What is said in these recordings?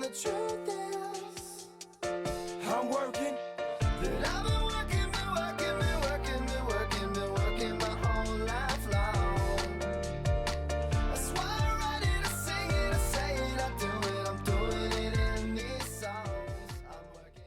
the truth is, I'm working. I've been working my whole life long. That's why I'm ready to sing it, I say it, I do it. I'm doing it in these songs. I'm working.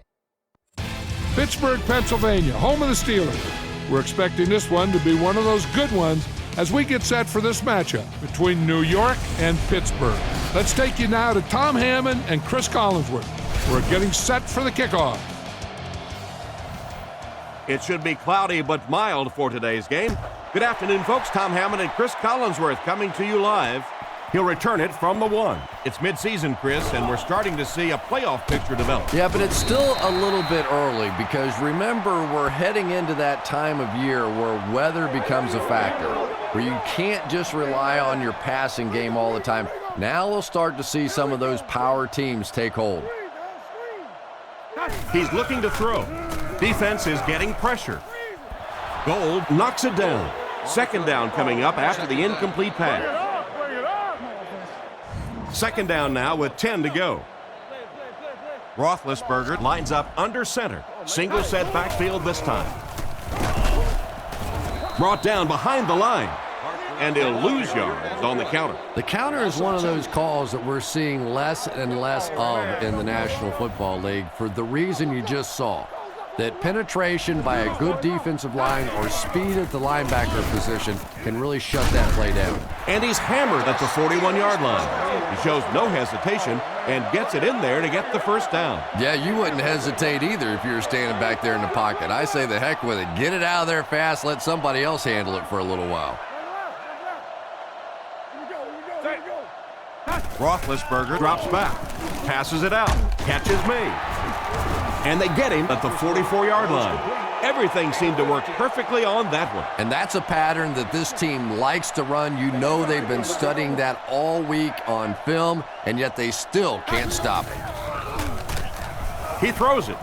Pittsburgh, Pennsylvania, home of the Steelers. We're expecting this one to be one of those good ones as we get set for this matchup between New York and Pittsburgh. Let's take you now to Tom Hammond and Chris Collinsworth. We're getting set for the kickoff. It should be cloudy but mild for today's game. Good afternoon, folks. Tom Hammond and Chris Collinsworth coming to you live. He'll return it from the 1. It's midseason, Chris, and we're starting to see a playoff picture develop. Yeah, but it's still a little bit early because remember, we're heading into that time of year where weather becomes a factor, where you can't just rely on your passing game all the time. Now we'll start to see some of those power teams take hold. He's looking to throw. Defense is getting pressure. Gold knocks it down. Second down coming up after the incomplete pass. Second down now with 10 to go. Roethlisberger lines up under center. Single set backfield this time. Brought down behind the line. And he'll lose yards on the counter. The counter is one of those calls that we're seeing less and less of in the National Football League for the reason you just saw. That penetration by a good defensive line or speed at the linebacker position can really shut that play down. And he's hammered at the 41-yard line. He shows no hesitation and gets it in there to get the first down. Yeah, you wouldn't hesitate either if you were standing back there in the pocket. I say the heck with it. Get it out of there fast. Let somebody else handle it for a little while. Roethlisberger drops back, passes it out, catches made. And they get him at the 44-yard line. Everything seemed to work perfectly on that one. And that's a pattern that this team likes to run. You know they've been studying that all week on film, and yet they still can't stop it. He throws it.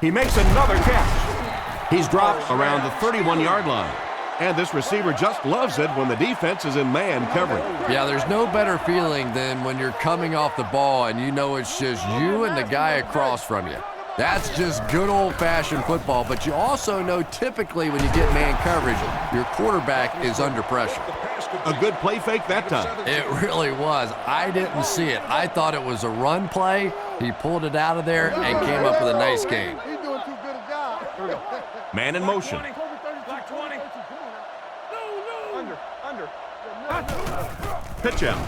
He makes another catch. He's dropped around the 31-yard line. And this receiver just loves it when the defense is in man coverage. Yeah, there's no better feeling than when you're coming off the ball and you know it's just you and the guy across from you. That's just good old-fashioned football, but you also know typically when you get man coverage, your quarterback is under pressure. A good play fake that time. It really was. I didn't see it. I thought it was a run play. He pulled it out of there and came up with a nice game. Man in motion. Pitch out.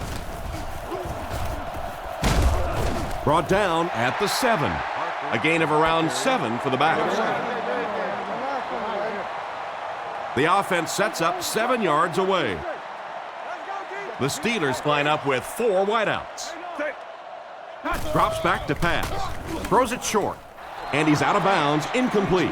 Brought down at the 7. A gain of around 7 for the Backs. The offense sets up 7 yards away. The Steelers line up with 4 wideouts. Drops back to pass. Throws it short. And he's out of bounds, incomplete.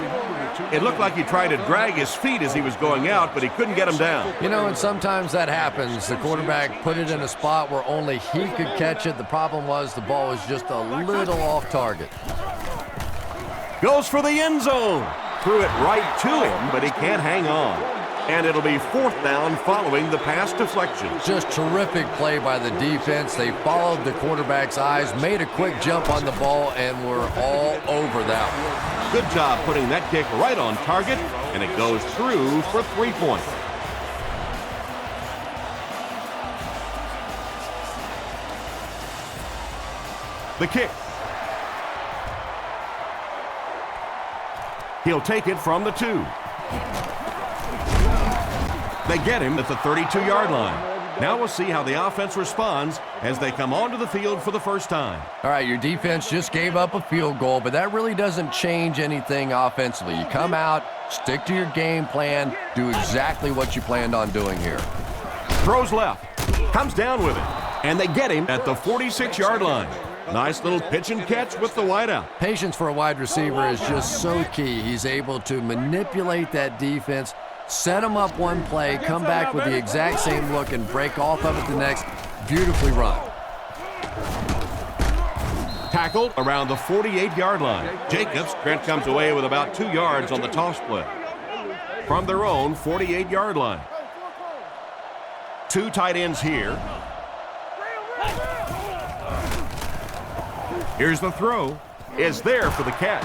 It looked like he tried to drag his feet as he was going out, but he couldn't get him down. You know, and sometimes that happens. The quarterback put it in a spot where only he could catch it. The problem was the ball was just a little off target. Goes for the end zone. Threw it right to him, but he can't hang on. And it'll be 4th down following the pass deflection. Just terrific play by the defense. They followed the quarterback's eyes, made a quick jump on the ball, and were all over that one. Good job putting that kick right on target, and it goes through for 3 points. The kick. He'll take it from the 2. They get him at the 32-yard line. Now we'll see how the offense responds as they come onto the field for the first time. All right, your defense just gave up a field goal, but that really doesn't change anything offensively. You come out, stick to your game plan, do exactly what you planned on doing here. Throws left, comes down with it, and they get him at the 46-yard line. Nice little pitch and catch with the wideout. Patience for a wide receiver is just so key. He's able to manipulate that defense, set them up one play, come back with the exact same look, and break off of it the next. Beautifully run. Tackled around the 48-yard line. Jacobs, Trent comes away with about 2 yards on the toss play. From their own 48-yard line. 2 tight ends here. Here's the throw. Is there for the catch.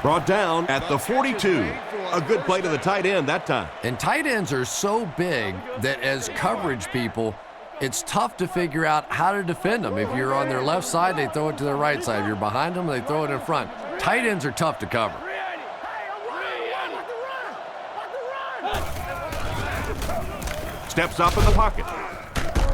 Brought down at the 42. A good play to the tight end that time. And tight ends are so big that as coverage people, it's tough to figure out how to defend them. If you're on their left side, they throw it to their right side. If you're behind them, they throw it in front. Tight ends are tough to cover. Steps up in the pocket.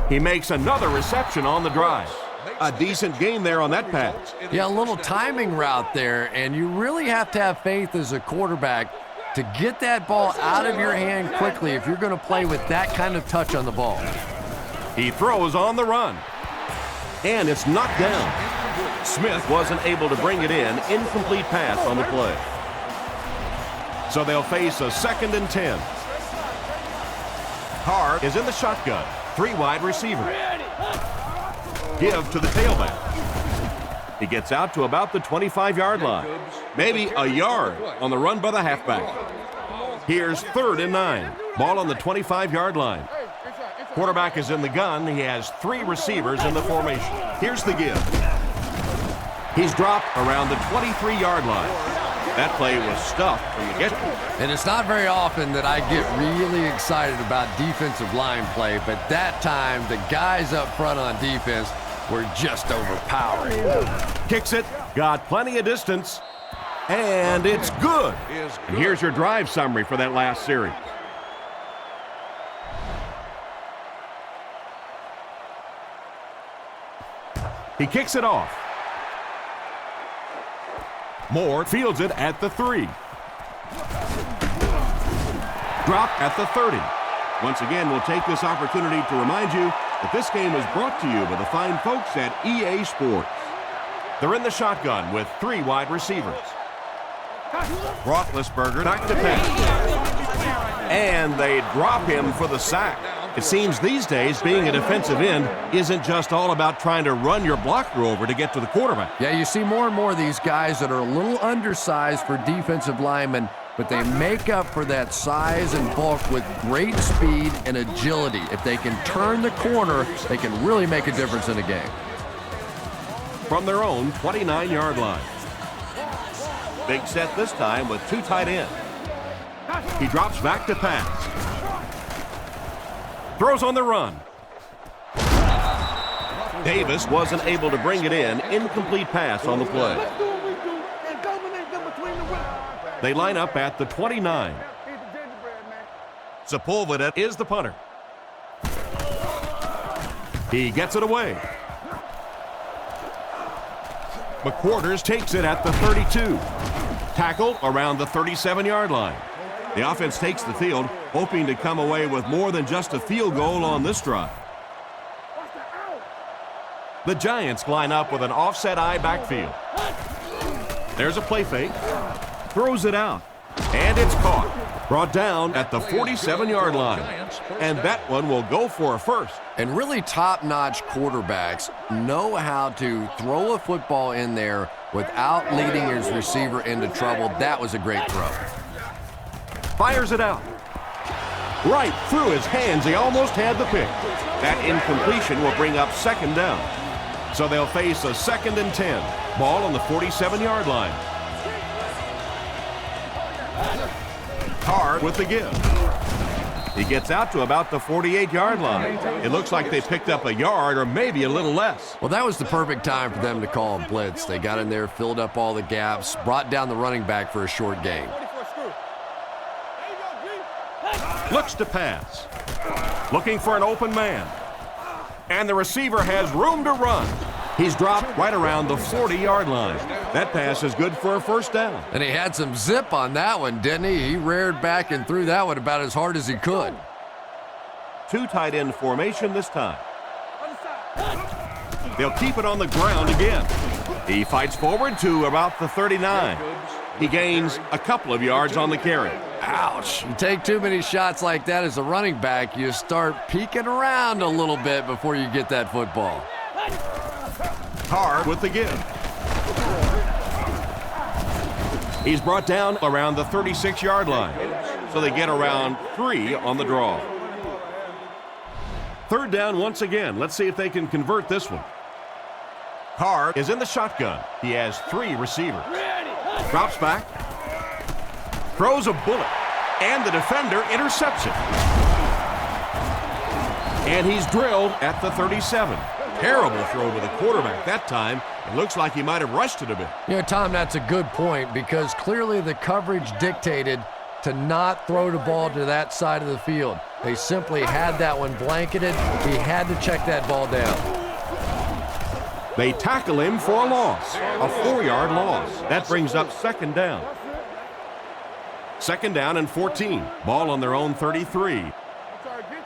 He makes another reception on the drive. A decent gain there on that pass. Yeah, a little timing route there, and you really have to have faith as a quarterback to get that ball out of your hand quickly if you're going to play with that kind of touch on the ball. He throws on the run. And it's knocked down. Smith wasn't able to bring it in. Incomplete pass on the play. So they'll face a 2nd and 10. Carr is in the shotgun. 3 wide receivers. Give to the tailback. He gets out to about the 25-yard line. Maybe a yard on the run by the halfback. Here's 3rd and 9. Ball on the 25-yard line. Quarterback is in the gun. He has 3 receivers in the formation. Here's the give. He's dropped around the 23-yard line. That play was stuffed from the get-go. And it's not very often that I get really excited about defensive line play, but that time the guys up front on defense were just overpowering. Kicks it, got plenty of distance, and it's good. And here's your drive summary for that last series. He kicks it off. Moore fields it at the 3. Drop at the 30. Once again, we'll take this opportunity to remind you that this game is brought to you by the fine folks at EA Sports. They're in the shotgun with 3 wide receivers. Roethlisberger back to pass. And they drop him for the sack. It seems these days being a defensive end isn't just all about trying to run your blocker over to get to the quarterback. Yeah, you see more and more of these guys that are a little undersized for defensive linemen, but they make up for that size and bulk with great speed and agility. If they can turn the corner, they can really make a difference in a game. From their own 29-yard line. Big set this time with 2 tight ends. He drops back to pass. Throws on the run. Davis wasn't able to bring it in. Incomplete pass on the play. They line up at the 29. Sepulveda is the punter. He gets it away. McQuarters takes it at the 32. Tackle around the 37-yard line. The offense takes the field, hoping to come away with more than just a field goal on this drive. The Giants line up with an offset eye backfield. There's a play fake. Throws it out. And it's caught. Brought down at the 47-yard line. And that one will go for a first. And really top-notch quarterbacks know how to throw a football in there without leading his receiver into trouble. That was a great throw. Fires it out. Right through his hands. He almost had the pick. That incompletion will bring up 2nd down. So they'll face a 2nd and 10. Ball on the 47-yard line. Carr with the give. He gets out to about the 48-yard line. It looks like they picked up a yard or maybe a little less. Well, that was the perfect time for them to call a blitz. They got in there, filled up all the gaps, brought down the running back for a short gain. Looks to pass. Looking for an open man. And the receiver has room to run. He's dropped right around the 40-yard line. That pass is good for a first down. And he had some zip on that one, didn't he? He reared back and threw that one about as hard as he could. 2 tight end formation this time. They'll keep it on the ground again. He fights forward to about the 39. He gains a couple of yards on the carry. Ouch. You take too many shots like that as a running back, you start peeking around a little bit before you get that football. Carr with the give. He's brought down around the 36-yard line. So they get around 3 on the draw. 3rd down once again. Let's see if they can convert this one. Carr is in the shotgun. He has 3 receivers. Drops back. Throws a bullet. And the defender intercepts it. And he's drilled at the 37. Terrible throw to the quarterback that time. It looks like he might have rushed it a bit. You know, Tom, that's a good point because clearly the coverage dictated to not throw the ball to that side of the field. They simply had that one blanketed. He had to check that ball down. They tackle him for a loss, a 4-yard loss. That brings up second down. Second down and 14. Ball on their own 33.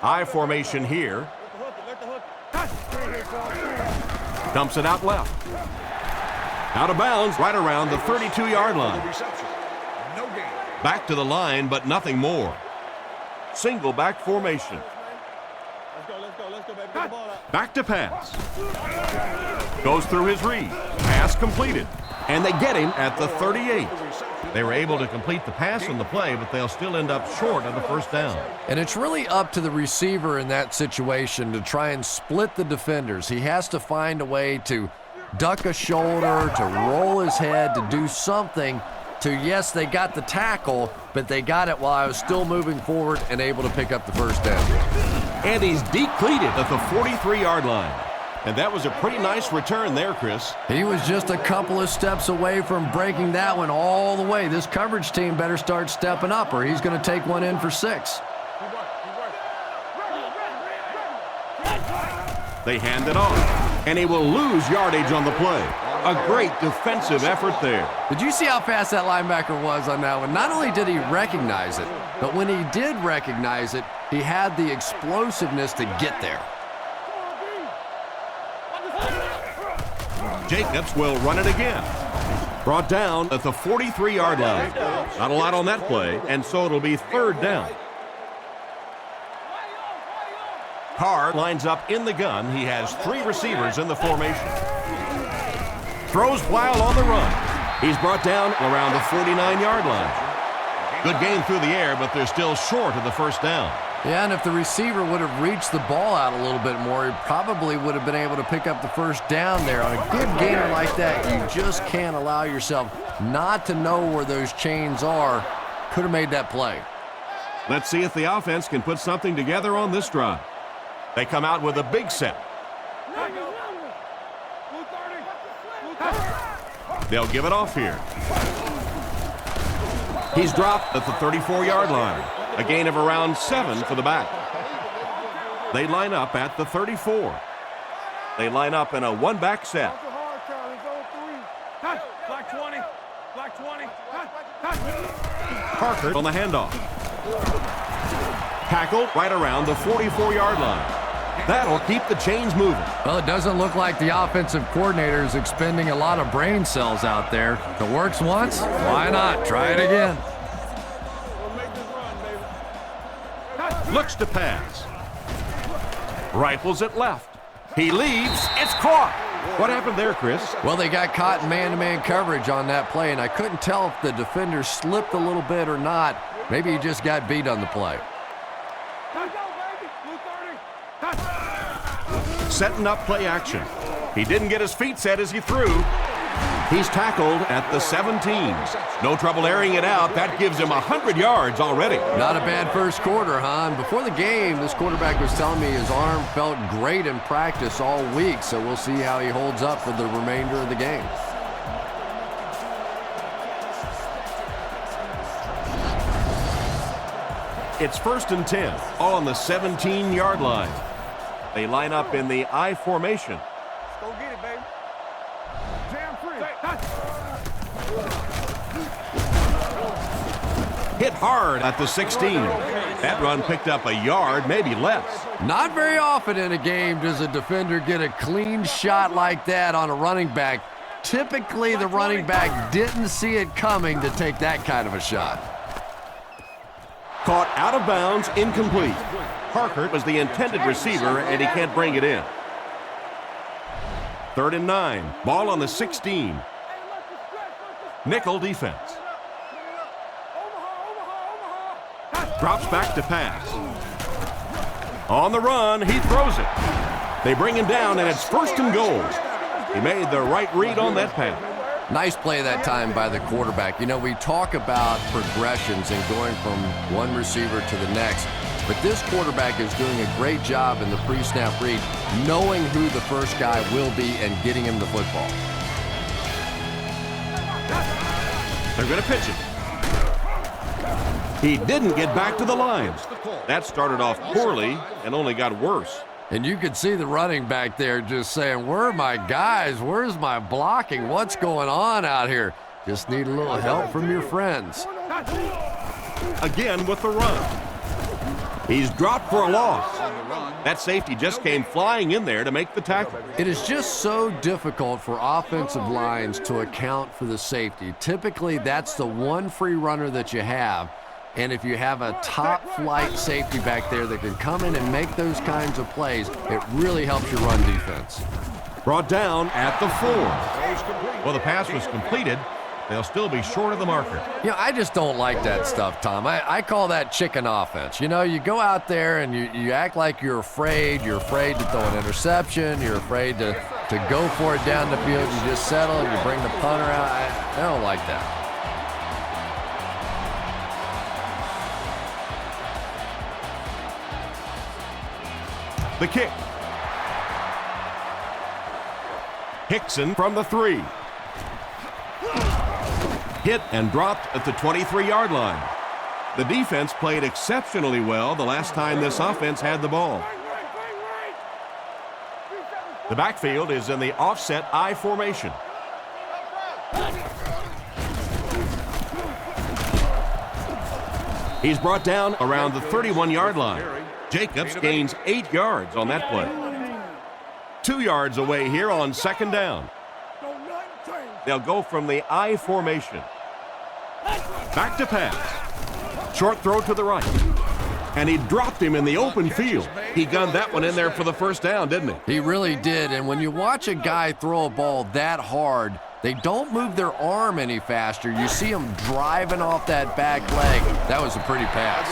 I formation here. Dumps it out left. Out of bounds right around the 32-yard line. Back to the line, but nothing more. Single back formation. Back to pass. Goes through his read. Pass completed. And they get him at the 38. They were able to complete the pass on the play, but they'll still end up short of the first down. And it's really up to the receiver in that situation to try and split the defenders. He has to find a way to duck a shoulder, to roll his head, to do something to, yes, they got the tackle, but they got it while I was still moving forward and able to pick up the first down. And he's depleted at the 43-yard line. And that was a pretty nice return there, Chris. He was just a couple of steps away from breaking that one all the way. This coverage team better start stepping up or he's going to take one in for 6. They hand it off, and he will lose yardage on the play. A great defensive effort there. Did you see how fast that linebacker was on that one? Not only did he recognize it, but when he did recognize it, he had the explosiveness to get there. Jacobs will run it again. Brought down at the 43-yard line. Not a lot on that play, and so it'll be third down. Carr lines up in the gun. He has 3 receivers in the formation. Throws while on the run. He's brought down around the 49-yard line. Good gain through the air, but they're still short of the first down. Yeah, and if the receiver would have reached the ball out a little bit more, he probably would have been able to pick up the first down there. On a good gainer like that, you just can't allow yourself not to know where those chains are. Could have made that play. Let's see if the offense can put something together on this drive. They come out with a big set. They'll give it off here. He's dropped at the 34-yard line. A gain of around 7 for the back. They line up at the 34. They line up in a one-back set. Parker on the handoff. Tackled right around the 44-yard line. That'll keep the chains moving. Well, it doesn't look like the offensive coordinator is expending a lot of brain cells out there. If it works once, why not? Try it again. Looks to pass. Rifles it left. He leaves. It's caught. What happened there, Chris? Well, they got caught in man-to-man coverage on that play, and I couldn't tell if the defender slipped a little bit or not. Maybe he just got beat on the play. Setting up play action. He didn't get his feet set as he threw. He's tackled at the 17. No trouble airing it out. That gives him 100 yards already. Not a bad first quarter, huh? And before the game, this quarterback was telling me his arm felt great in practice all week, so we'll see how he holds up for the remainder of the game. It's 1st and 10, all on the 17-yard line. They line up in the I formation. Let's go get it, baby. Jam free. Hit hard at the 16. That run picked up a yard, maybe less. Not very often in a game does a defender get a clean shot like that on a running back. Typically, the running back didn't see it coming to take that kind of a shot. Caught out of bounds, incomplete. Parker was the intended receiver, and he can't bring it in. 3rd and 9. Ball on the 16. Nickel defense. Drops back to pass. On the run, he throws it. They bring him down, and it's 1st and goal. He made the right read on that pass. Nice play that time by the quarterback. You know, we talk about progressions and going from one receiver to the next, but this quarterback is doing a great job in the pre-snap read, knowing who the first guy will be and getting him the football. They're going to pitch it. He didn't get back to the line. That started off poorly and only got worse. And you could see the running back there just saying, where are my guys? Where's my blocking? What's going on out here? Just need a little help from your friends. Again with the run. He's dropped for a loss. That safety just came flying in there to make the tackle. It is just so difficult for offensive lines to account for the safety. Typically, that's the one free runner that you have. And if you have a top-flight safety back there that can come in and make those kinds of plays, it really helps your run defense. Brought down at the 4. Well, the pass was completed. They'll still be short of the marker. You know, I just don't like that stuff, Tom. I call that chicken offense. You know, you go out there and you act like you're afraid. You're afraid to throw an interception. You're afraid to go for it down the field. You just settle and you bring the punter out. I don't like that. The kick. Hickson from the 3. Hit and dropped at the 23-yard line. The defense played exceptionally well the last time this offense had the ball. The backfield is in the offset I formation. He's brought down around the 31-yard line. Jacobs gains 8 yards on that play. 2 yards away here on second down. They'll go from the I formation. Back to pass. Short throw to the right. And he dropped him in the open field. He gunned that one in there for the first down, didn't he? He really did. And when you watch a guy throw a ball that hard, they don't move their arm any faster. You see him driving off that back leg. That was a pretty pass.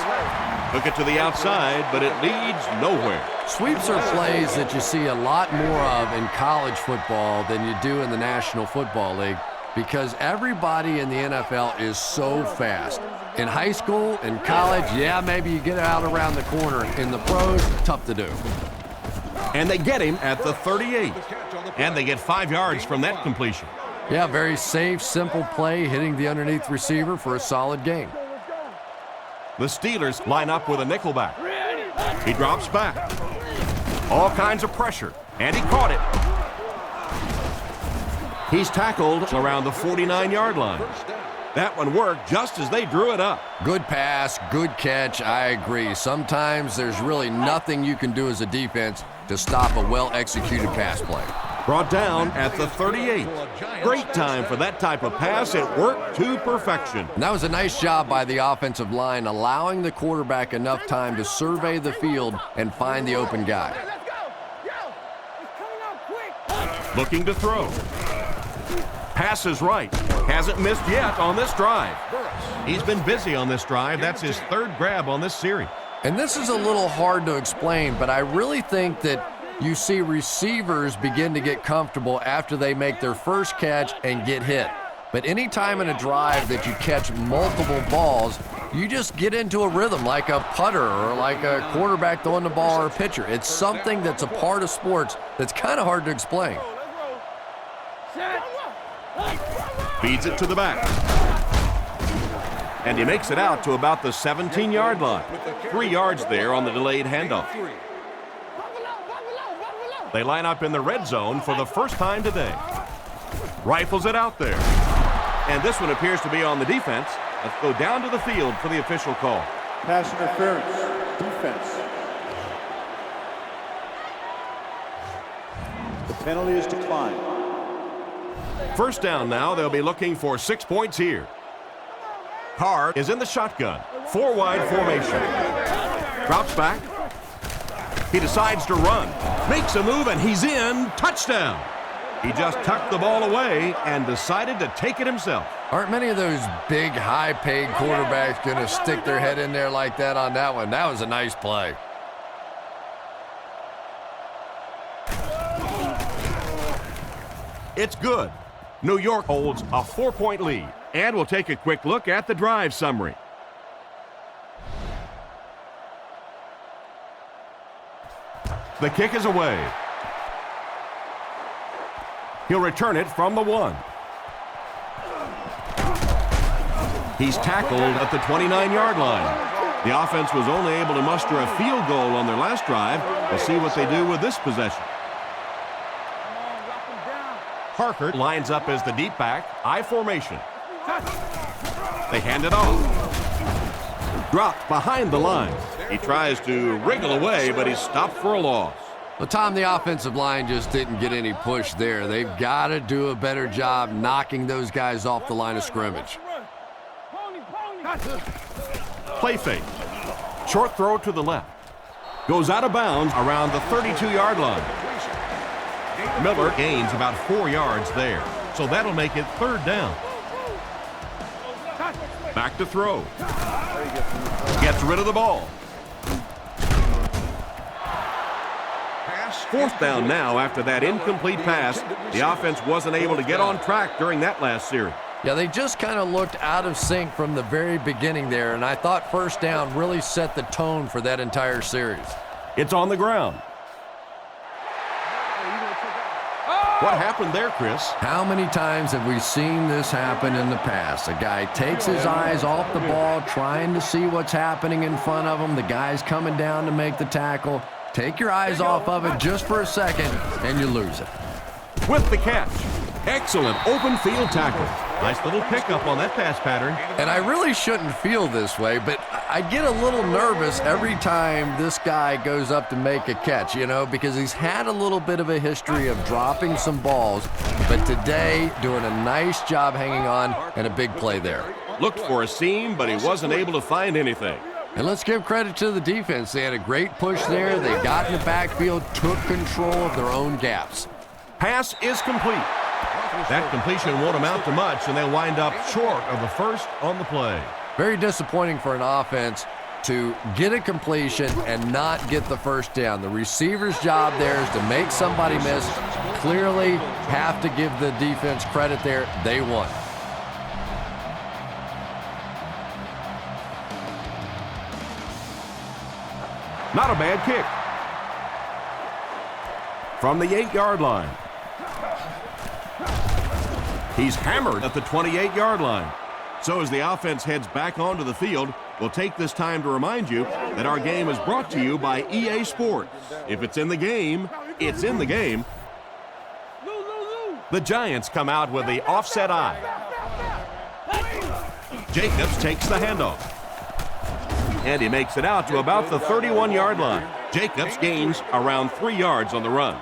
Took it to the outside, but it leads nowhere. Sweeps are plays that you see a lot more of in college football than you do in the National Football League because everybody in the NFL is so fast. In high school, in college, yeah, maybe you get out around the corner. In the pros, tough to do. And they get him at the 38. And they get 5 yards from that completion. Yeah, very safe, simple play, hitting the underneath receiver for a solid gain. The Steelers line up with a nickelback. He drops back. All kinds of pressure, and he caught it. He's tackled around the 49-yard line. That one worked just as they drew it up. Good pass, good catch, I agree. Sometimes there's really nothing you can do as a defense to stop a well-executed pass play. Brought down at the 38. Great time for that type of pass. It worked to perfection. And that was a nice job by the offensive line, allowing the quarterback enough time to survey the field and find the open guy. Looking to throw. Pass is right. Hasn't missed yet on this drive. He's been busy on this drive. That's his 3rd grab on this series. And this is a little hard to explain, but I really think that you see receivers begin to get comfortable after they make their first catch and get hit. But any time in a drive that you catch multiple balls, you just get into a rhythm like a putter or like a quarterback throwing the ball or a pitcher. It's something that's a part of sports that's kind of hard to explain. Feeds it to the back. And he makes it out to about the 17-yard line. 3 yards there on the delayed handoff. They line up in the red zone for the first time today. Rifles it out there. And this one appears to be on the defense. Let's go down to the field for the official call. Pass interference, defense. The penalty is declined. First down now. They'll be looking for 6 points here. Carr is in the shotgun. 4-wide formation. Drops back. He decides to run. Makes a move, and he's in. Touchdown. He just tucked the ball away and decided to take it himself. Aren't many of those big, high-paid quarterbacks going to stick their head in there like that on that one? That was a nice play. It's good. New York holds a 4-point lead. And we'll take a quick look at the drive summary. The kick is away. He'll return it from the 1. He's tackled at the 29-yard line. The offense was only able to muster a field goal on their last drive. We'll see what they do with this possession. Parker lines up as the deep back, I formation. They hand it off. Dropped behind the line. He tries to wriggle away, but he's stopped for a loss. Well, Tom, the offensive line just didn't get any push there. They've got to do a better job knocking those guys off the line of scrimmage. Play fake. Short throw to the left. Goes out of bounds around the 32-yard line. Miller gains about 4 yards there, so that'll make it 3rd down. Back to throw. Gets rid of the ball. 4th down now after that incomplete pass. The offense wasn't able to get on track during that last series. Yeah, they just kind of looked out of sync from the very beginning there, and I thought 1st down really set the tone for that entire series. It's on the ground. What happened there, Chris? How many times have we seen this happen in the past? A guy takes his eyes off the ball, trying to see what's happening in front of him. The guy's coming down to make the tackle. Take your eyes off of it just for a second, and you lose it. With the catch. Excellent open field tackle. Nice little pickup on that pass pattern. And I really shouldn't feel this way, but I get a little nervous every time this guy goes up to make a catch, you know, because he's had a little bit of a history of dropping some balls, but today doing a nice job hanging on and a big play there. Looked for a seam, but he wasn't able to find anything. And let's give credit to the defense. They had a great push there. They got in the backfield, took control of their own gaps. Pass is complete. That completion won't amount to much, and they'll wind up short of the first on the play. Very disappointing for an offense to get a completion and not get the 1st down. The receiver's job there is to make somebody miss. Clearly have to give the defense credit there. They won. Not a bad kick. From the 8-yard line. He's hammered at the 28-yard line. So as the offense heads back onto the field, we'll take this time to remind you that our game is brought to you by EA Sports. If it's in the game, it's in the game. The Giants come out with the offset eye. Jacobs takes the handoff. And he makes it out to about the 31-yard line. Jacobs gains around 3 yards on the run.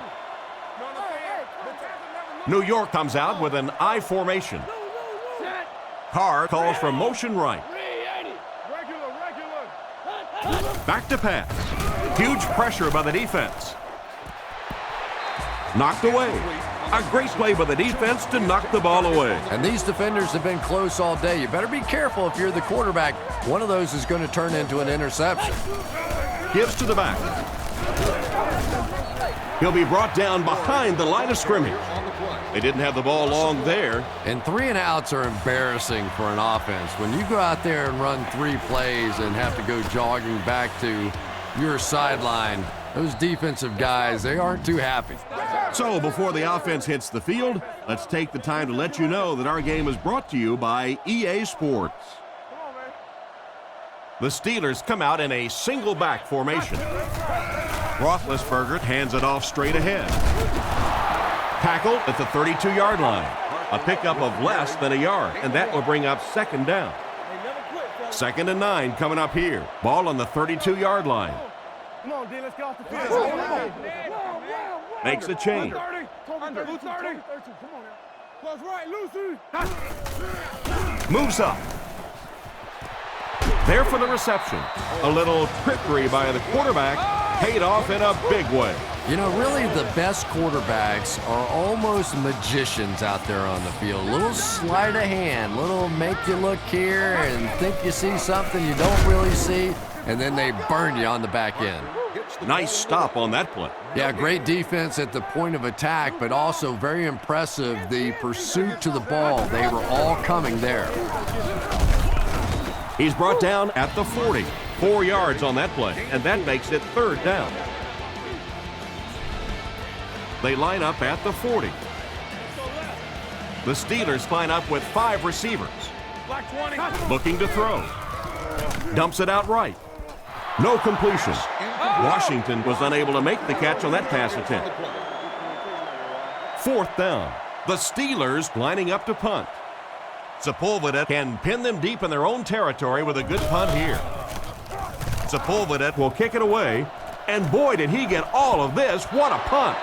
New York comes out with an I formation. Carr calls for motion right. Back to pass. Huge pressure by the defense. Knocked away. A great play by the defense to knock the ball away. And these defenders have been close all day. You better be careful if you're the quarterback. One of those is going to turn into an interception. Gives to the back. He'll be brought down behind the line of scrimmage. They didn't have the ball long there. And 3-and-outs are embarrassing for an offense. When you go out there and run 3 plays and have to go jogging back to your sideline, those defensive guys, they aren't too happy. So before the offense hits the field, let's take the time to let you know that our game is brought to you by EA Sports. The Steelers come out in a single back formation. Roethlisberger hands it off straight ahead. Tackled at the 32-yard line. A pickup of less than a yard, and that will bring up 2nd down. 2nd and 9 coming up here. Ball on the 32-yard line. Come on, D, let's get off the field. Makes a change. Moves up. There for the reception. A little trickery by the quarterback paid off in a big way. You know, really the best quarterbacks are almost magicians out there on the field. Little sleight of hand, little make you look here and think you see something you don't really see, and then they burn you on the back end. Nice stop on that play. Yeah, great defense at the point of attack, but also very impressive the pursuit to the ball. They were all coming there. He's brought down at the 40. 4 yards on that play, and that makes it 3rd down. They line up at the 40. The Steelers line up with 5 receivers. Looking to throw. Dumps it out right. No completion. Washington was unable to make the catch on that pass attempt. 4th down. The Steelers lining up to punt. Sepulveda can pin them deep in their own territory with a good punt here. Sepulveda will kick it away, and boy, did he get all of this. What a punt.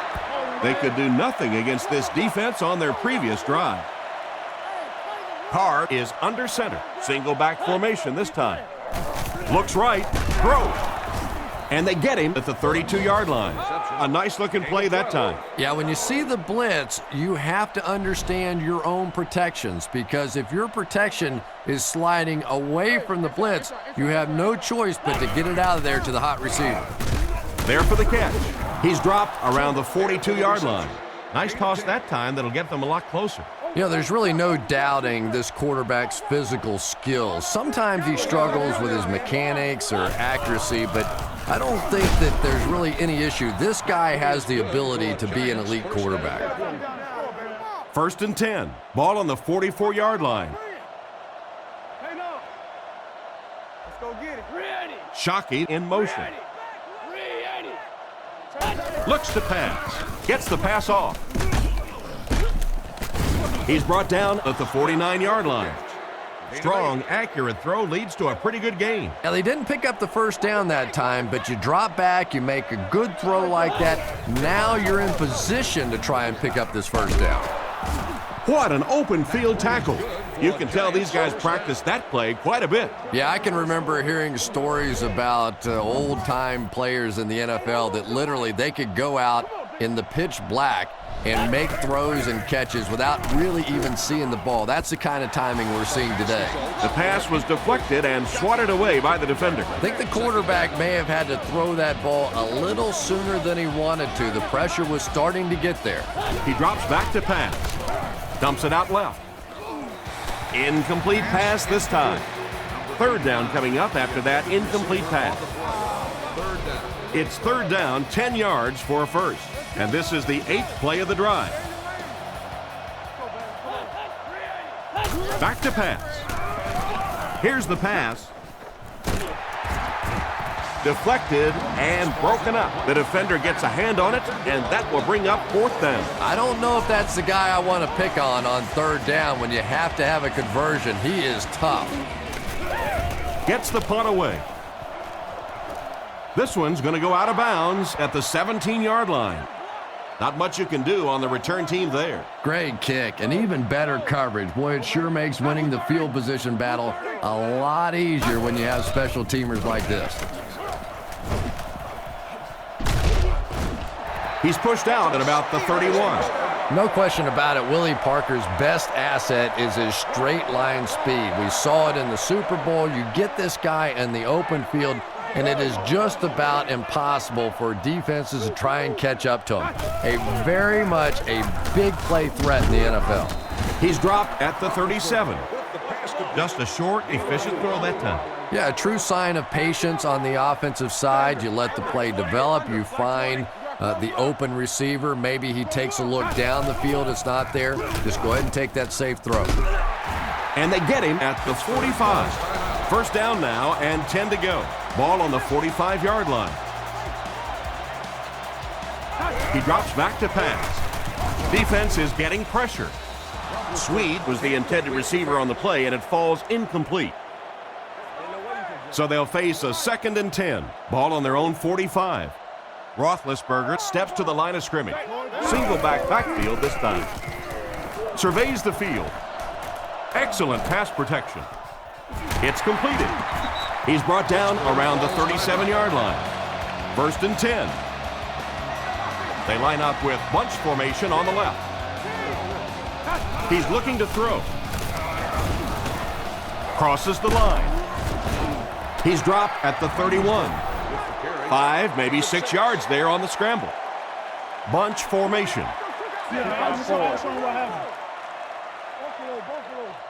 They could do nothing against this defense on their previous drive. Carr is under center. Single back formation this time. Looks right, throws. And they get him at the 32-yard line. A nice-looking play that time. Yeah, when you see the blitz, you have to understand your own protections, because if your protection is sliding away from the blitz, you have no choice but to get it out of there to the hot receiver. There for the catch. He's dropped around the 42-yard line. Nice toss that time that'll get them a lot closer. You know, there's really no doubting this quarterback's physical skills. Sometimes he struggles with his mechanics or accuracy, but I don't think that there's really any issue. This guy has the ability to be an elite quarterback. 1st and 10. Ball on the 44-yard line. Let's go get it. Shockey in motion. Looks to pass. Gets the pass off. He's brought down at the 49-yard line. Strong, accurate throw leads to a pretty good gain. Now, they didn't pick up the 1st down that time, but you drop back, you make a good throw like that. Now you're in position to try and pick up this 1st down. What an open field tackle. You can tell these guys practice that play quite a bit. Yeah, I can remember hearing stories about old-time players in the NFL that literally they could go out in the pitch black and make throws and catches without really even seeing the ball. That's the kind of timing we're seeing today. The pass was deflected and swatted away by the defender. I think the quarterback may have had to throw that ball a little sooner than he wanted to. The pressure was starting to get there. He drops back to pass. Dumps it out left. Incomplete pass this time. 3rd down coming up after that incomplete pass. It's 3rd down, 10 yards for a 1st. And this is the 8th play of the drive. Back to pass. Here's the pass. Deflected and broken up. The defender gets a hand on it, and that will bring up 4th down. I don't know if that's the guy I want to pick on 3rd down when you have to have a conversion. He is tough. Gets the punt away. This one's going to go out of bounds at the 17-yard line. Not much you can do on the return team there. Great kick and even better coverage. Boy, it sure makes winning the field position battle a lot easier when you have special teamers like this. He's pushed out at about the 31. No question about it, Willie Parker's best asset is his straight line speed. We saw it in the Super Bowl. You get this guy in the open field, and it is just about impossible for defenses to try and catch up to him. Very much a big play threat in the NFL. He's dropped at the 37. Just a short, efficient throw that time. Yeah, a true sign of patience on the offensive side. You let the play develop. You find the open receiver. Maybe he takes a look down the field. It's not there. Just go ahead and take that safe throw. And they get him at the 45. 1st down now and 10 to go. Ball on the 45-yard line. He drops back to pass. Defense is getting pressure. Swede was the intended receiver on the play, and it falls incomplete. So they'll face a 2nd and 10. Ball on their own 45. Roethlisberger steps to the line of scrimmage. Single backfield this time. Surveys the field. Excellent pass protection. It's completed. He's brought down around the 37-yard line. 1st and 10. They line up with bunch formation on the left. He's looking to throw. Crosses the line. He's dropped at the 31. 5, maybe 6 yards there on the scramble. Bunch formation.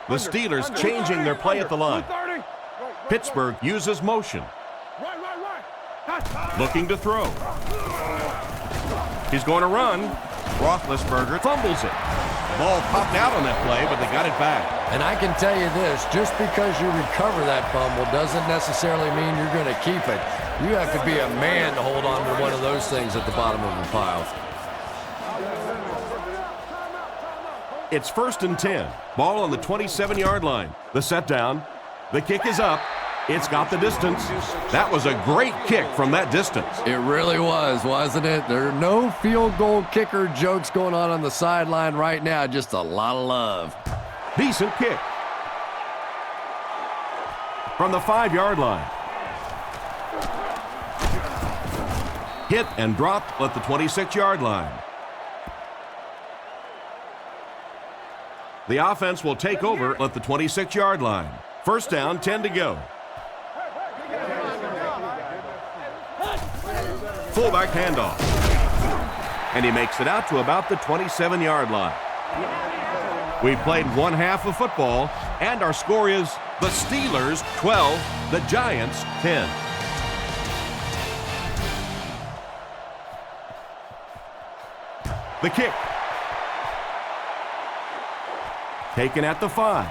The Steelers changing their play at the line. Pittsburgh uses motion. Looking to throw. He's going to run. Roethlisberger fumbles it. Ball popped out on that play, but they got it back. And I can tell you this, just because you recover that fumble doesn't necessarily mean you're going to keep it. You have to be a man to hold on to one of those things at the bottom of the pile. It's 1st and 10. Ball on the 27-yard line. The set down. The kick is up. It's got the distance. That was a great kick from that distance. It really was, wasn't it? There are no field goal kicker jokes going on the sideline right now. Just a lot of love. Decent kick. From the 5-yard line. Hit and dropped at the 26-yard line. The offense will take over at the 26-yard line. 1st down, 10 to go. Fullback handoff. And he makes it out to about the 27-yard line. We've played one half of football, and our score is the Steelers 12, the Giants 10. The kick. Taken at the 5.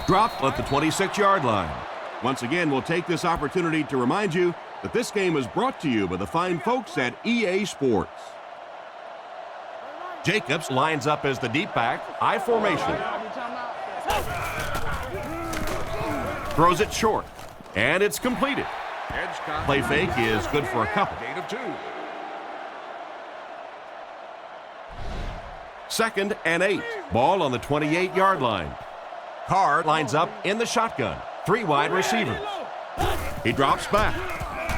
Dropped at the 26-yard line. Once again, we'll take this opportunity to remind you that this game is brought to you by the fine folks at EA Sports. Jacobs lines up as the deep back, I formation. Throws it short, and it's completed. Play fake is good for a couple. 2nd and 8. Ball on the 28-yard line. Carr lines up in the shotgun. 3 wide receivers. He drops back.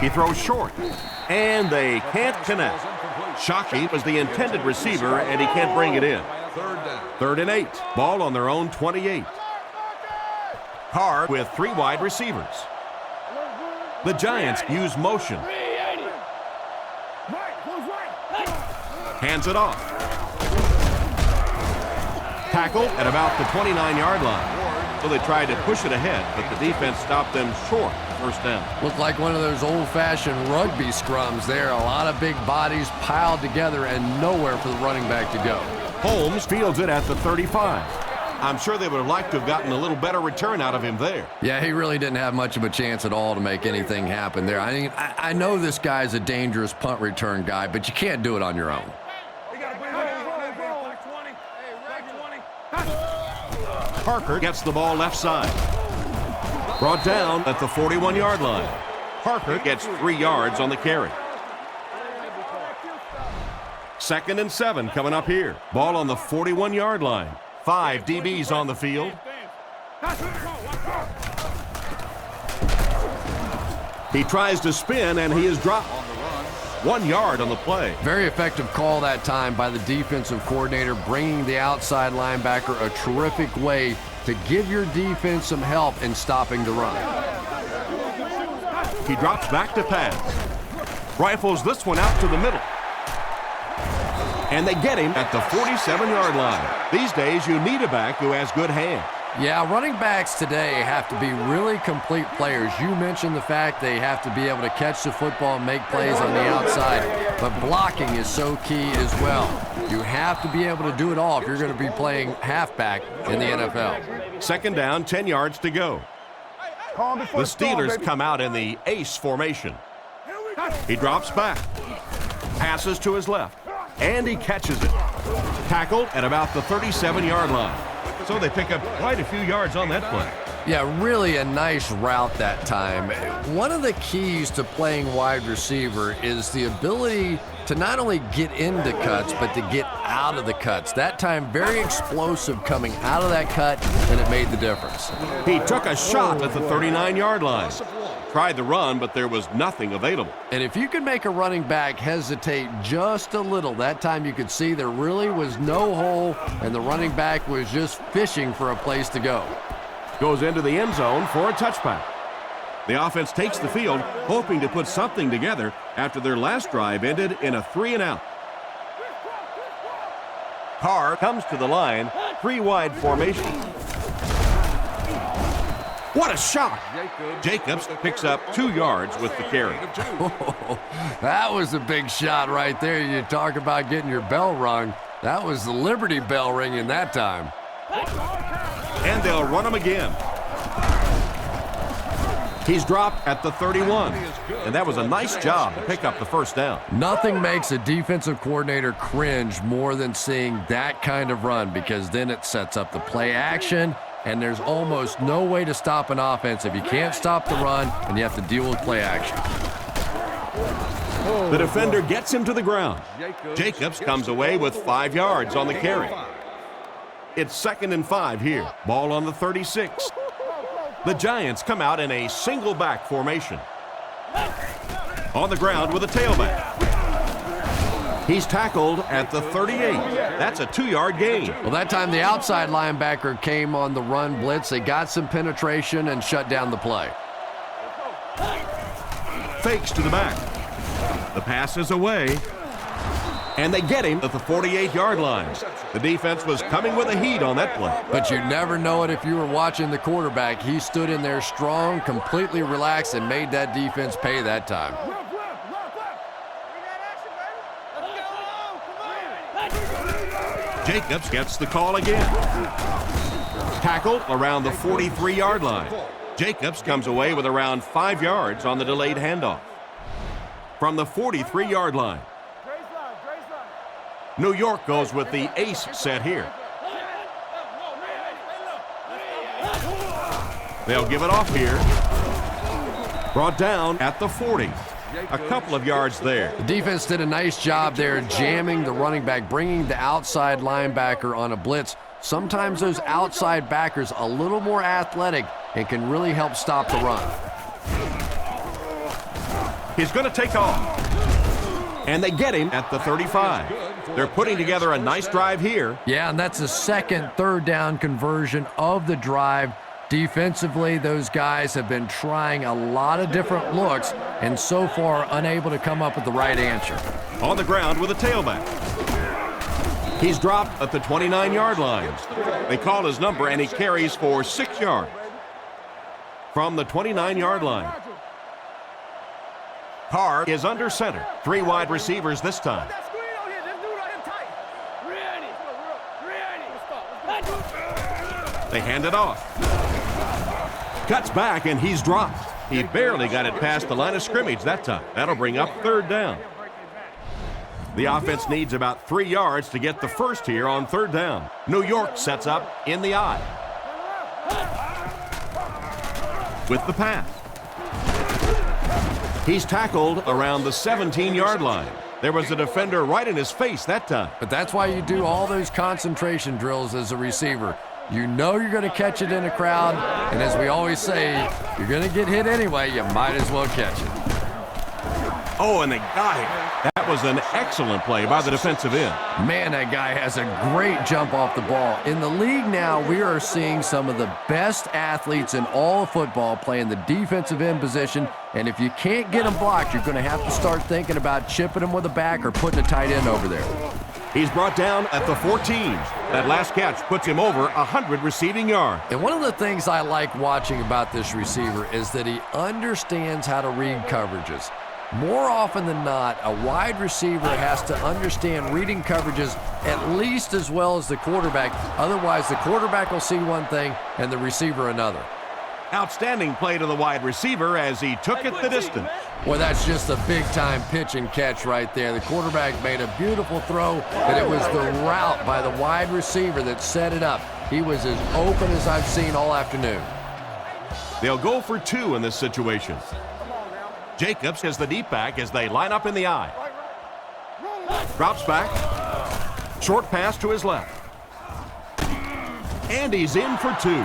He throws short. And they can't connect. Shockey was the intended receiver, and he can't bring it in. 3rd and 8. Ball on their own 28. Carr with 3 wide receivers. The Giants use motion. Hands it off. Tackled at about the 29-yard line. So they tried to push it ahead, but the defense stopped them short. 1st down. Looked like one of those old-fashioned rugby scrums there. A lot of big bodies piled together and nowhere for the running back to go. Holmes fields it at the 35. I'm sure they would have liked to have gotten a little better return out of him there. Yeah, he really didn't have much of a chance at all to make anything happen there. I mean, I know this guy's a dangerous punt return guy, but you can't do it on your own. Parker gets the ball left side. Brought down at the 41-yard line. Parker gets 3 yards on the carry. 2nd and 7 coming up here. Ball on the 41-yard line. 5 DBs on the field. He tries to spin, and he is dropped. 1 yard on the play. Very effective call that time by the defensive coordinator, bringing the outside linebacker a terrific way to give your defense some help in stopping the run. He drops back to pass. Rifles this one out to the middle. And they get him at the 47-yard line. These days, you need a back who has good hands. Yeah, running backs today have to be really complete players. You mentioned the fact they have to be able to catch the football and make plays on the outside, but blocking is so key as well. You have to be able to do it all if you're going to be playing halfback in the NFL. 2nd down, 10 yards to go. The Steelers come out in the ace formation. He drops back, passes to his left, and he catches it. Tackled at about the 37-yard line. So they pick up quite a few yards on that play. Yeah, really a nice route that time. One of the keys to playing wide receiver is the ability to not only get into cuts, but to get out of the cuts. That time, very explosive coming out of that cut, and it made the difference. He took a shot at the 39-yard line. Tried the run, but there was nothing available. And if you can make a running back hesitate just a little, that time you could see there really was no hole, and the running back was just fishing for a place to go. Goes into the end zone for a touchback. The offense takes the field, hoping to put something together after their last drive ended in a 3-and-out. Carr comes to the line, 3-wide formation. What a shot! Jacobs picks up 2 yards with the carry. Oh, that was a big shot right there. You talk about getting your bell rung. That was the Liberty Bell ringing that time. And they'll run him again. He's dropped at the 31, and that was a nice job to pick up the first down. Nothing makes a defensive coordinator cringe more than seeing that kind of run, because then it sets up the play action, and there's almost no way to stop an offense if you can't stop the run and you have to deal with play action. The defender gets him to the ground. Jacobs comes away with 5 yards on the carry. It's 2nd and 5 here. Ball on the 36. The Giants come out in a single back formation. On the ground with a tailback. He's tackled at the 38. That's a 2-yard gain. Well, that time the outside linebacker came on the run blitz. They got some penetration and shut down the play. Fakes to the back. The pass is away. And they get him at the 48-yard line. The defense was coming with a heat on that play. But you never know it if you were watching the quarterback. He stood in there strong, completely relaxed, and made that defense pay that time. Jacobs gets the call again. Tackled around the 43-yard line. Jacobs comes away with around 5 yards on the delayed handoff. From the 43-yard line. New York goes with the ace set here. They'll give it off here. Brought down at the 40. A couple of yards there. The defense did a nice job there jamming the running back, bringing the outside linebacker on a blitz. Sometimes those outside backers a little more athletic and can really help stop the run. He's going to take off. And they get him at the 35. They're putting together a nice drive here. Yeah, and that's the second third down conversion of the drive. Defensively, those guys have been trying a lot of different looks and so far unable to come up with the right answer. On the ground with a tailback. He's dropped at the 29-yard line. They call his number and he carries for 6 yards. From the 29-yard line. Carr is under center. 3 wide receivers this time. They hand it off. Cuts back and he's dropped. He barely got it past the line of scrimmage that time. That'll bring up 3rd down. The offense needs about 3 yards to get the first here on 3rd down. New York sets up in the I. With the pass. He's tackled around the 17-yard line. There was a defender right in his face that time. But that's why you do all those concentration drills as a receiver. You know you're going to catch it in a crowd, and as we always say, you're going to get hit anyway, you might as well catch it. Oh, and they got him. That was an excellent play by the defensive end. Man, that guy has a great jump off the ball. In the league now, we are seeing some of the best athletes in all of football playing the defensive end position, and if you can't get them blocked, you're going to have to start thinking about chipping them with a back or putting a tight end over there. He's brought down at the 14. That last catch puts him over 100 receiving yards. And one of the things I like watching about this receiver is that he understands how to read coverages. More often than not, a wide receiver has to understand reading coverages at least as well as the quarterback. Otherwise, the quarterback will see one thing and the receiver another. Outstanding play to the wide receiver as he took it the distance. Well, that's just a big-time pitch and catch right there. The quarterback made a beautiful throw, but it was the route by the wide receiver that set it up. He was as open as I've seen all afternoon. They'll go for 2 in this situation. Jacobs has the deep back as they line up in the I. Drops back. Short pass to his left. And he's in for 2.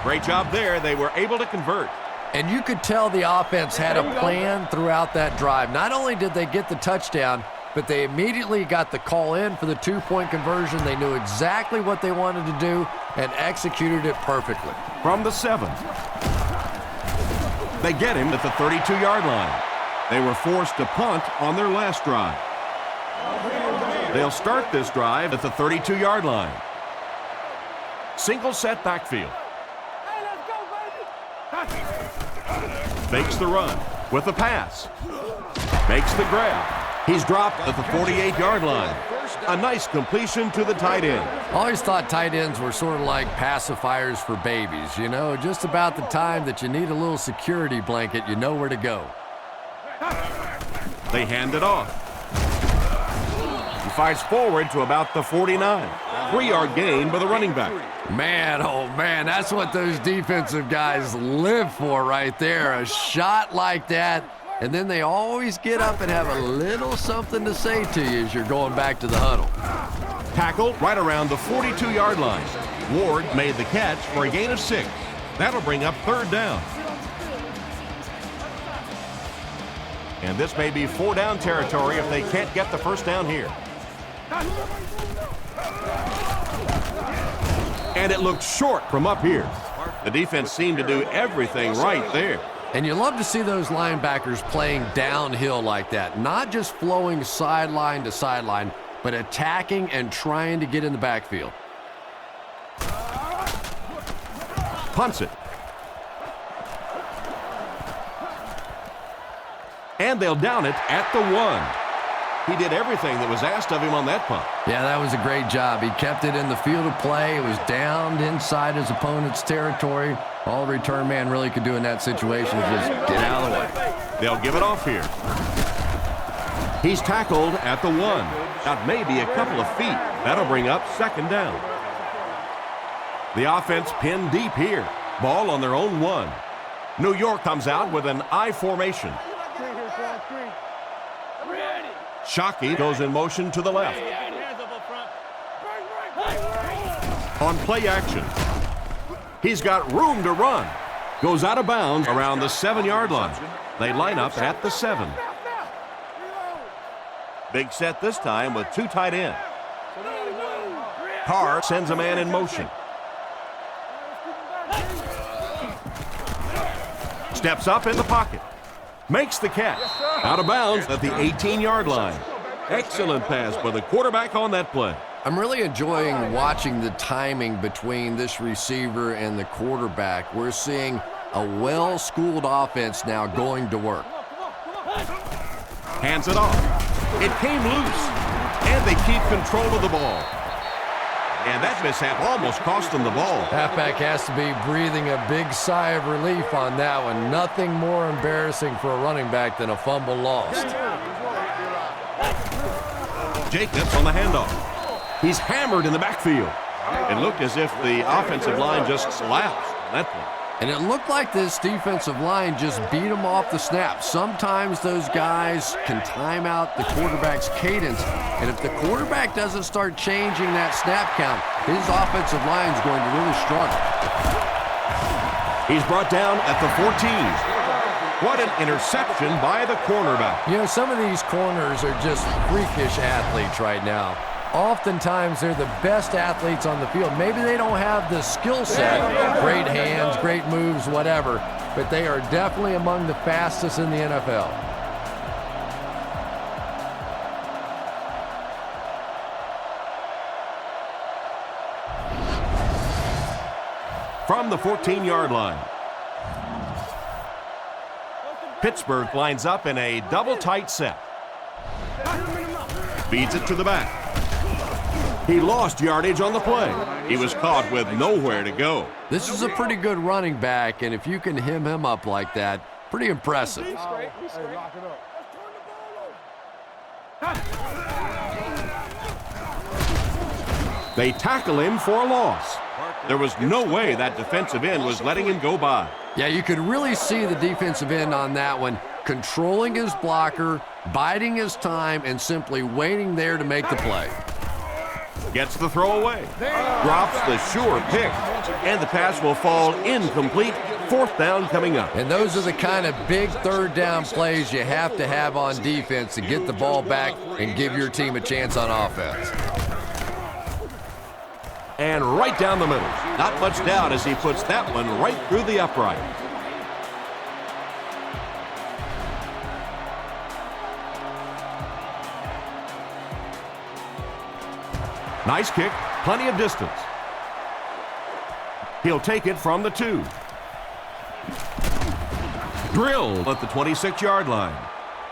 Great job there. They were able to convert. And you could tell the offense had a plan throughout that drive. Not only did they get the touchdown, but they immediately got the call in for the 2-point conversion. They knew exactly what they wanted to do and executed it perfectly. From the 7. They get him at the 32-yard line. They were forced to punt on their last drive. They'll start this drive at the 32-yard line. Single set backfield. Fakes the run with the pass. Makes the grab. He's dropped at the 48-yard line. A nice completion to the tight end. Always thought tight ends were sort of like pacifiers for babies. You know, just about the time that you need a little security blanket, you know where to go. They hand it off. He fights forward to about the 49. 3-yard gain by the running back. Man, oh man, that's what those defensive guys live for right there. A shot like that, and then they always get up and have a little something to say to you as you're going back to the huddle. Tackled right around the 42-yard line. Ward made the catch for a gain of 6. That'll bring up 3rd down. And this may be 4-down territory if they can't get the first down here. And it looked short from up here. The defense seemed to do everything right there. And you love to see those linebackers playing downhill like that, not just flowing sideline to sideline, but attacking and trying to get in the backfield. Punts it. And they'll down it at the 1. He did everything that was asked of him on that punt. Yeah, that was a great job. He kept it in the field of play. It was downed inside his opponent's territory. All the return man really could do in that situation is just get out of the way. They'll give it off here. He's tackled at the 1. Out maybe a couple of feet. That'll bring up 2nd down. The offense pinned deep here. Ball on their own 1. New York comes out with an I formation. Shockey goes in motion to the left. On play action. He's got room to run. Goes out of bounds around the 7-yard line. They line up at the 7. Big set this time with 2 tight ends. Carr sends a man in motion. Steps up in the pocket. Makes the catch. Out of bounds at the 18-yard line. Excellent pass by the quarterback on that play. I'm really enjoying watching the timing between this receiver and the quarterback. We're seeing a well-schooled offense now going to work. Hands it off. It came loose. And they keep control of the ball. And that mishap almost cost them the ball. Halfback has to be breathing a big sigh of relief on that one. Nothing more embarrassing for a running back than a fumble lost. Jacobs on the handoff. He's hammered in the backfield. It looked as if the offensive line just collapsed on that play. And it looked like this defensive line just beat them off the snap. Sometimes those guys can time out the quarterback's cadence. And if the quarterback doesn't start changing that snap count, his offensive line is going to really struggle. He's brought down at the 14. What an interception by the cornerback. You know, some of these corners are just freakish athletes right now. Oftentimes, they're the best athletes on the field. Maybe they don't have the skill set, great hands, great moves, whatever, but they are definitely among the fastest in the NFL. From the 14-yard line. Pittsburgh lines up in a double tight set. Feeds it to the back. He lost yardage on the play. He was caught with nowhere to go. This is a pretty good running back, and if you can hem him up like that, pretty impressive. They tackle him for a loss. There was no way that defensive end was letting him go by. Yeah, you could really see the defensive end on that one, controlling his blocker, biding his time, and simply waiting there to make the play. Gets the throw away. Drops the sure pick. And the pass will fall incomplete. 4th down coming up. And those are the kind of big 3rd down plays you have to have on defense to get the ball back and give your team a chance on offense. And right down the middle. Not much doubt as he puts that one right through the upright. Nice kick, plenty of distance. He'll take it from the 2. Drilled at the 26-yard line.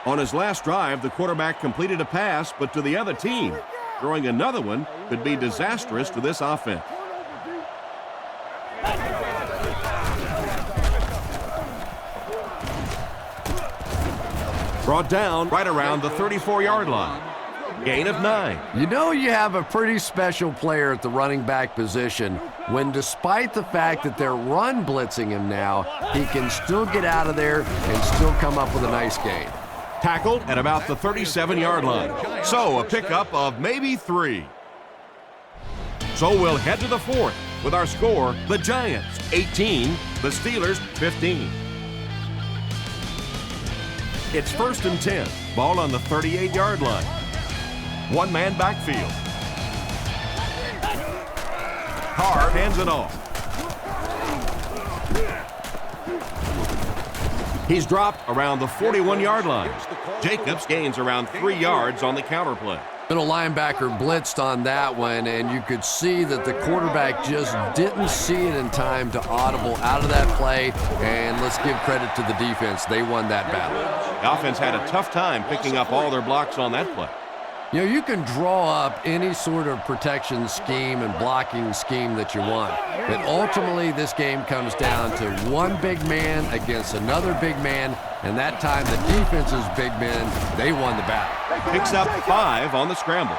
On his last drive, the quarterback completed a pass, but to the other team. Throwing another one could be disastrous to this offense. Brought down right around the 34-yard line. Gain of 9. You know you have a pretty special player at the running back position when, despite the fact that they're run blitzing him now, he can still get out of there and still come up with a nice gain. Tackled at about the 37-yard line. So a pickup of maybe 3. So we'll head to the 4th with our score, the Giants 18, the Steelers 15. It's 1st and 10. Ball on the 38-yard line. One-man backfield. Carr hands it off. He's dropped around the 41-yard line. Jacobs gains around 3 yards on the counter play. Middle linebacker blitzed on that one, and you could see that the quarterback just didn't see it in time to audible out of that play, and let's give credit to the defense. They won that battle. The offense had a tough time picking up all their blocks on that play. You know, you can draw up any sort of protection scheme and blocking scheme that you want, but ultimately this game comes down to one big man against another big man, and that time the defense's big men, they won the battle. Picks up 5 on the scramble.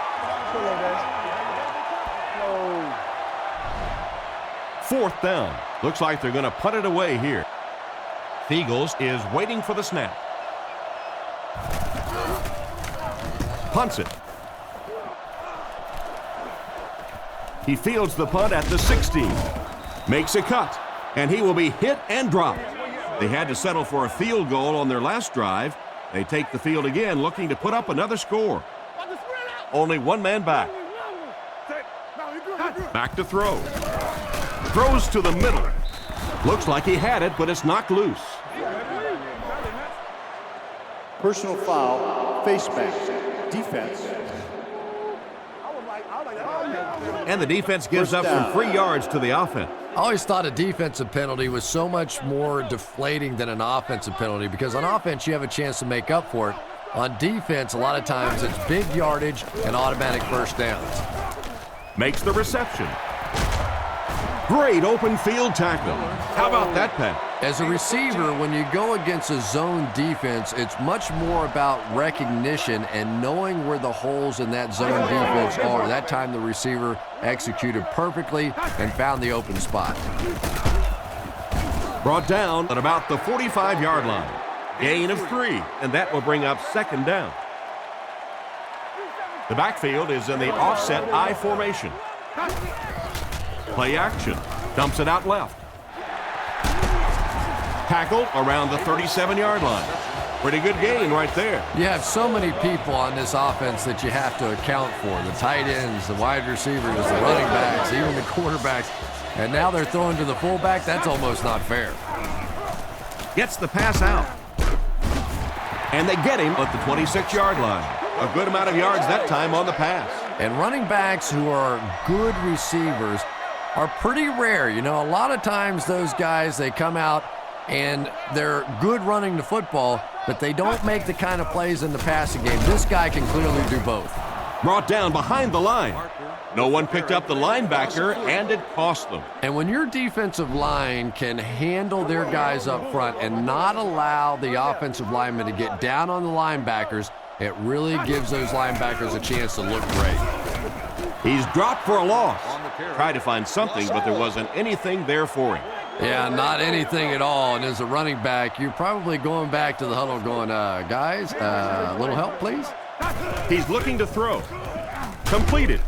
4th down. Looks like they're going to punt it away here. Eagles is waiting for the snap. Punts it. He fields the punt at the 16. Makes a cut, and he will be hit and dropped. They had to settle for a field goal on their last drive. They take the field again, looking to put up another score. Only one man back. Back to throw. Throws to the middle. Looks like he had it, but it's knocked loose. Personal foul, face mask, defense. And the defense gives up some free yards to the offense. I always thought a defensive penalty was so much more deflating than an offensive penalty, because on offense you have a chance to make up for it. On defense, a lot of times it's big yardage and automatic first downs. Makes the reception. Great open field tackle. How about that pass? As a receiver, when you go against a zone defense, it's much more about recognition and knowing where the holes in that zone defense are. That time the receiver executed perfectly and found the open spot. Brought down at about the 45-yard line. Gain of 3, and that will bring up 2nd down. The backfield is in the offset I formation. Play action. Dumps it out left. Tackle around the 37-yard line. Pretty good gain right there. You have so many people on this offense that you have to account for. The tight ends, the wide receivers, the running backs, even the quarterbacks. And now they're throwing to the fullback. That's almost not fair. Gets the pass out. And they get him at the 26-yard line. A good amount of yards that time on the pass. And running backs who are good receivers are pretty rare. You know, a lot of times those guys, they come out and they're good running the football, but they don't make the kind of plays in the passing game. This guy can clearly do both. Brought down behind the line. No one picked up the linebacker, and it cost them. And when your defensive line can handle their guys up front and not allow the offensive linemen to get down on the linebackers, it really gives those linebackers a chance to look great. He's dropped for a loss. Tried to find something, but there wasn't anything there for him. Yeah, not anything at all. And as a running back, you're probably going back to the huddle going, guys, a little help, please? He's looking to throw. Completed.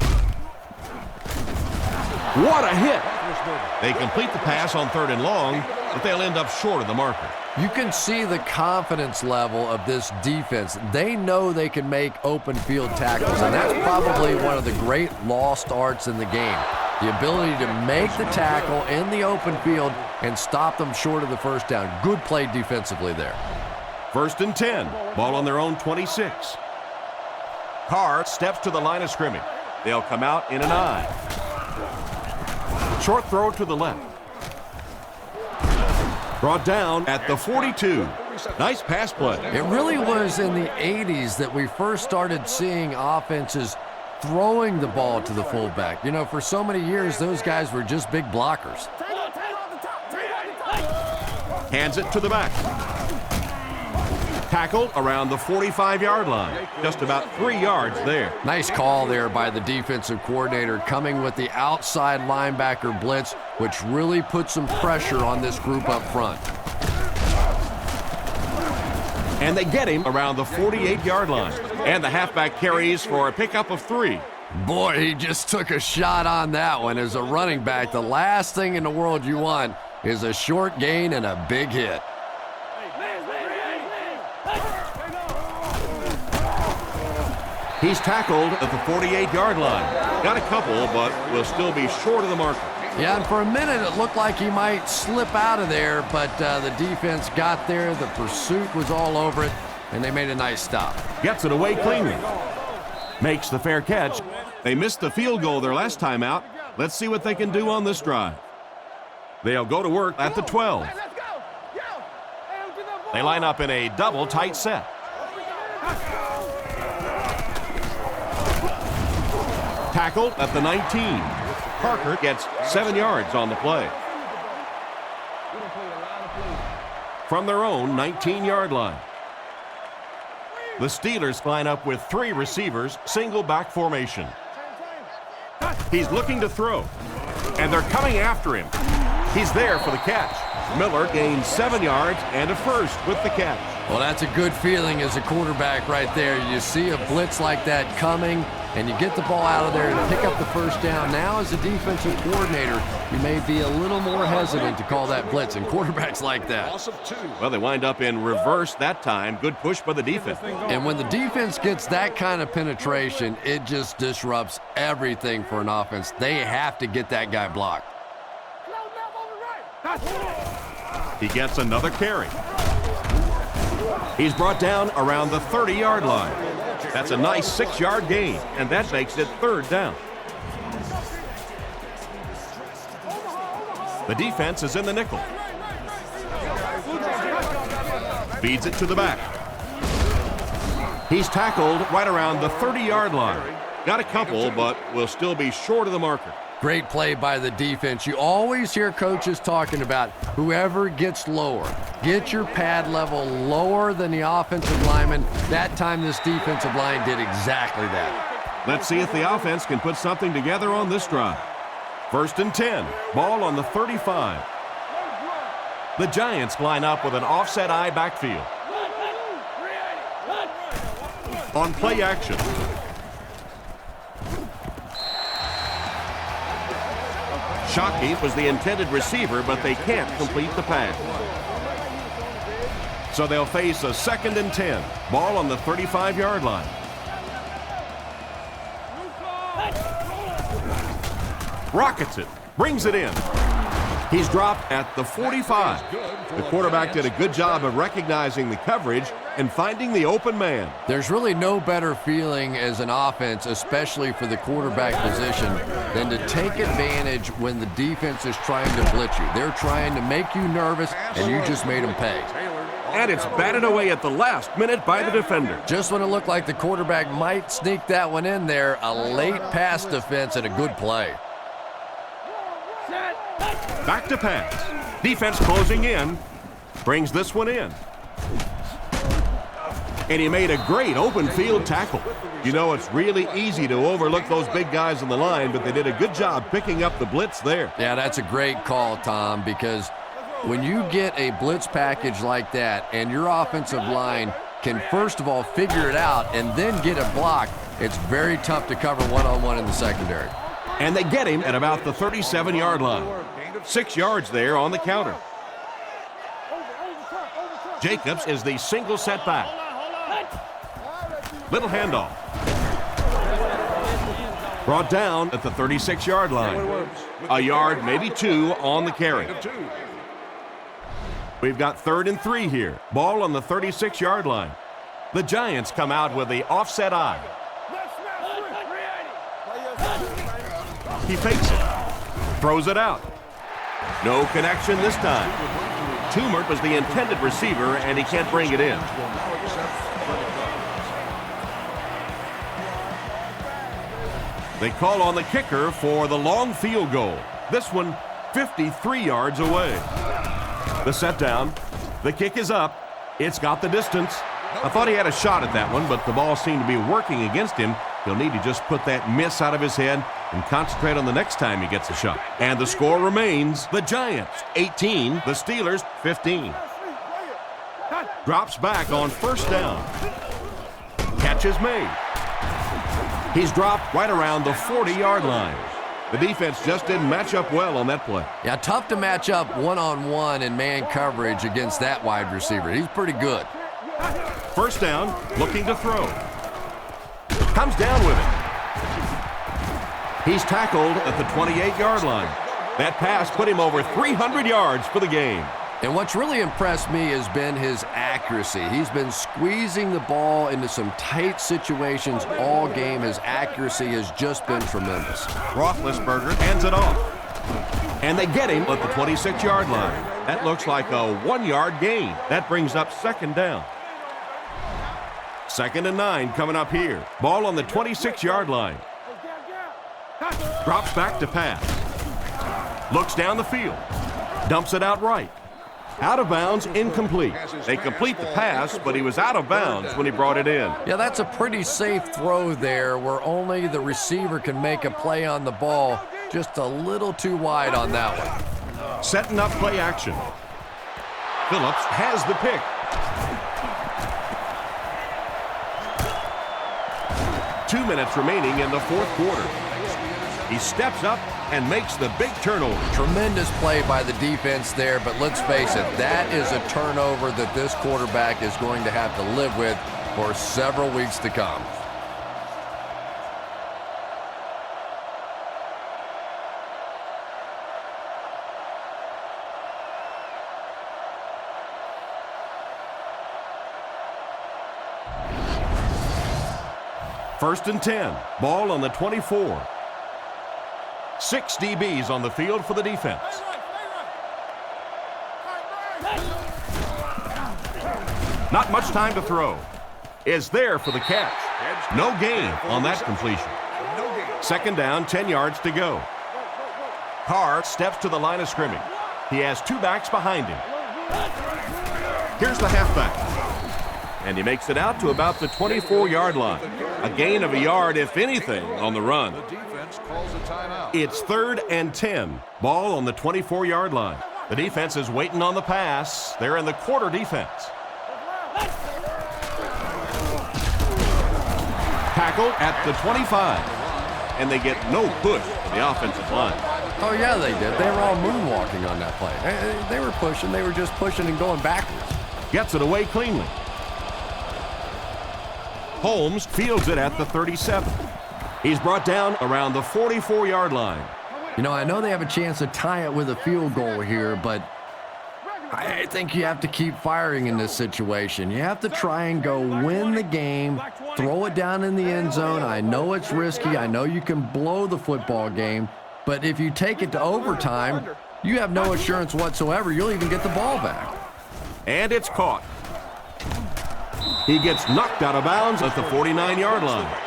What a hit! They complete the pass on 3rd and long, but they'll end up short of the marker. You can see the confidence level of this defense. They know they can make open field tackles, and that's probably one of the great lost arts in the game. The ability to make the tackle in the open field and stop them short of the first down. Good play defensively there. 1st and 10. Ball on their own 26. Carr steps to the line of scrimmage. They'll come out in an I. Short throw to the left. Brought down at the 42. Nice pass play. It really was in the 80s that we first started seeing offenses throwing the ball to the fullback. You know, for so many years, those guys were just big blockers. Hands it to the back. Tackled around the 45-yard line. Just about 3 yards there. Nice call there by the defensive coordinator, coming with the outside linebacker blitz, which really put some pressure on this group up front. And they get him around the 48-yard line. And the halfback carries for a pickup of 3. Boy, he just took a shot on that one. As a running back, the last thing in the world you want is a short gain and a big hit. He's tackled at the 48-yard line. Got a couple, but will still be short of the marker. Yeah, and for a minute it looked like he might slip out of there, but the defense got there. The pursuit was all over it, and they made a nice stop. Gets it away cleanly. Makes the fair catch. They missed the field goal their last time out. Let's see what they can do on this drive. They'll go to work at the 12. They line up in a double tight set. Tackled at the 19. Parker gets 7 yards on the play. From their own 19-yard line. The Steelers line up with 3 receivers, single back formation. He's looking to throw, and they're coming after him. He's there for the catch. Miller gains 7 yards and a first with the catch. Well, that's a good feeling as a quarterback right there. You see a blitz like that coming, and you get the ball out of there and pick up the first down. Now, as a defensive coordinator, you may be a little more hesitant to call that blitz, and quarterbacks like that. Well, they wind up in reverse that time. Good push by the defense. And when the defense gets that kind of penetration, it just disrupts everything for an offense. They have to get that guy blocked. He gets another carry. He's brought down around the 30-yard line. That's a nice 6-yard gain, and that makes it 3rd down. The defense is in the nickel. Feeds it to the back. He's tackled right around the 30-yard line. Got a couple, but will still be short of the marker. Great play by the defense. You always hear coaches talking about whoever gets lower. Get your pad level lower than the offensive lineman. That time this defensive line did exactly that. Let's see if the offense can put something together on this drive. 1st and 10. Ball on the 35. The Giants line up with an offset I backfield. On play action. Shockey was the intended receiver, but they can't complete the pass. So they'll face a 2nd and 10. Ball on the 35-yard line. Rockets it. Brings it in. He's dropped at the 45. The quarterback did a good job of recognizing the coverage and finding the open man. There's really no better feeling as an offense, especially for the quarterback position, than to take advantage when the defense is trying to blitz you. They're trying to make you nervous, and you just made them pay. And it's batted away at the last minute by the defender. Just when it looked like the quarterback might sneak that one in there, a late pass defense and a good play. Back to pass. Defense closing in. Brings this one in. And he made a great open field tackle. You know, it's really easy to overlook those big guys on the line, but they did a good job picking up the blitz there. Yeah, that's a great call, Tom, because when you get a blitz package like that and your offensive line can first of all figure it out and then get a block, it's very tough to cover one-on-one in the secondary. And they get him at about the 37-yard line. 6 yards there on the counter. Jacobs is the single setback. Little handoff. Brought down at the 36-yard line. A yard, maybe 2 on the carry. We've got 3rd and 3 here. Ball on the 36-yard line. The Giants come out with the offset I. He fakes it. Throws it out. No connection this time. Toomer was the intended receiver, and he can't bring it in. They call on the kicker for the long field goal. This one 53 yards away. The set down. The kick is up. It's got the distance. I thought he had a shot at that one, but the ball seemed to be working against him. He'll need to just put that miss out of his head and concentrate on the next time he gets a shot. And the score remains the Giants 18, the Steelers 15. Drops back on first down. Catch is made. He's dropped right around the 40-yard line. The defense just didn't match up well on that play. Yeah, tough to match up one-on-one in man coverage against that wide receiver. He's pretty good. First down, looking to throw. Comes down with it. He's tackled at the 28-yard line. That pass put him over 300 yards for the game. And what's really impressed me has been his accuracy. He's been squeezing the ball into some tight situations all game. His accuracy has just been tremendous. Roethlisberger hands it off. And they get him at the 26-yard line. That looks like a 1-yard gain. That brings up second down. 2nd and 9 coming up here. Ball on the 26-yard line. Drops back to pass. Looks down the field. Dumps it out right. Out of bounds, incomplete. They complete the pass, but he was out of bounds when he brought it in. Yeah, that's a pretty safe throw there where only the receiver can make a play on the ball. Just a little too wide on that one. Setting up play action. Phillips has the pick. Two minutes remaining in the fourth quarter. He steps up and makes the big turnover. Tremendous play by the defense there, but let's face it, that is a turnover that this quarterback is going to have to live with for several weeks to come. First and 10. Ball on the 24. 6 DBs on the field for the defense. Not much time to throw. Is there for the catch. No gain on that completion. Second down, 10 yards to go. Carr steps to the line of scrimmage. He has two backs behind him. Here's the halfback. And he makes it out to about the 24-yard line. A gain of a yard, if anything, on the run. It's 3rd and 10. Ball on the 24-yard line. The defense is waiting on the pass. They're in the quarter defense. Tackled at the 25. And they get no push from the offensive line. Oh, yeah, they did. They were all moonwalking on that play. They were pushing. They were just pushing and going backwards. Gets it away cleanly. Holmes fields it at the 37. He's brought down around the 44-yard line. You know, I know they have a chance to tie it with a field goal here, but I think you have to keep firing in this situation. You have to try and go win the game, throw it down in the end zone. I know it's risky. I know you can blow the football game, but if you take it to overtime, you have no assurance whatsoever you'll even get the ball back. And it's caught. He gets knocked out of bounds at the 49-yard line.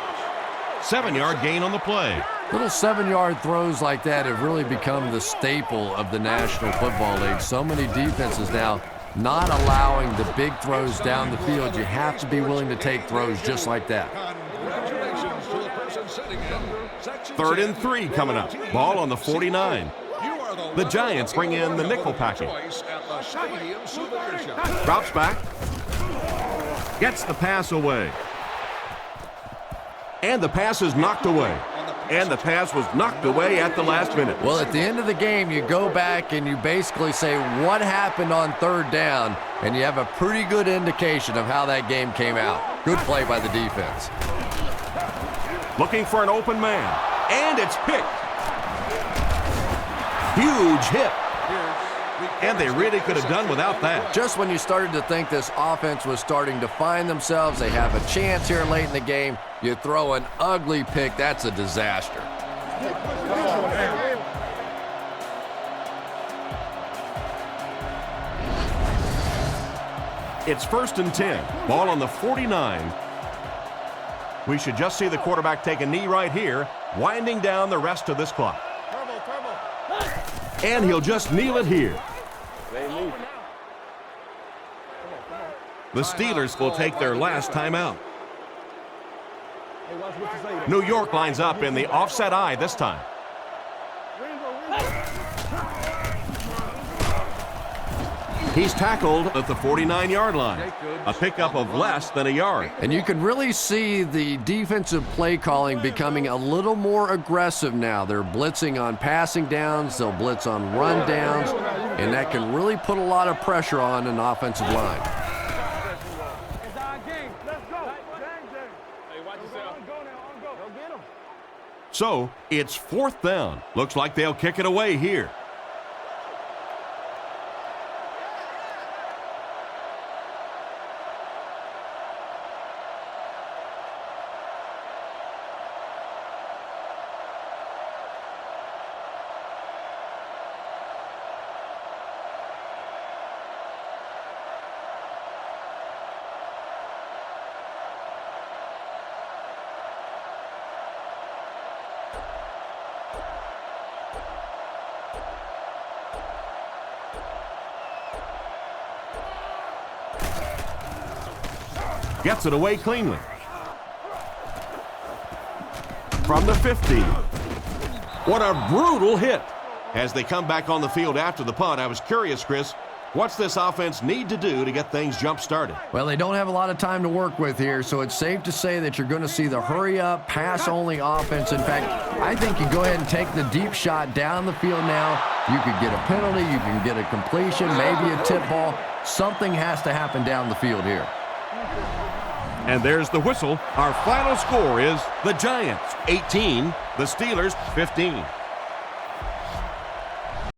7-yard gain on the play. Little 7-yard throws like that have really become the staple of the National Football League. So many defenses now not allowing the big throws down the field. You have to be willing to take throws just like that. 3rd and 3 coming up. Ball on the 49. The Giants bring in the nickel package. Drops back. Gets the pass away. And the pass is knocked away. And the pass was knocked away at the last minute. Well, at the end of the game, you go back and you basically say what happened on 3rd down, and you have a pretty good indication of how that game came out. Good play by the defense. Looking for an open man. And it's picked. Huge hit. And they really could have done without that. Just when you started to think this offense was starting to find themselves, they have a chance here late in the game, you throw an ugly pick, that's a disaster. It's 1st and 10. Ball on the 49. We should just see the quarterback take a knee right here, winding down the rest of this clock. And he'll just kneel it here. The Steelers will take their last timeout. New York lines up in the offset eye this time. He's tackled at the 49-yard line. A pickup of less than a yard. And you can really see the defensive play calling becoming a little more aggressive now. They're blitzing on passing downs, they'll blitz on run downs, and that can really put a lot of pressure on an offensive line. So it's 4th down. Looks like they'll kick it away here. Gets it away cleanly. From the 50. What a brutal hit. As they come back on the field after the punt, I was curious, Chris, what's this offense need to do to get things jump-started? Well, they don't have a lot of time to work with here, so it's safe to say that you're going to see the hurry-up, pass-only offense. In fact, I think you go ahead and take the deep shot down the field now. You could get a penalty, you can get a completion, maybe a tip ball. Something has to happen down the field here. And there's the whistle. Our final score is the Giants 18, the Steelers 15.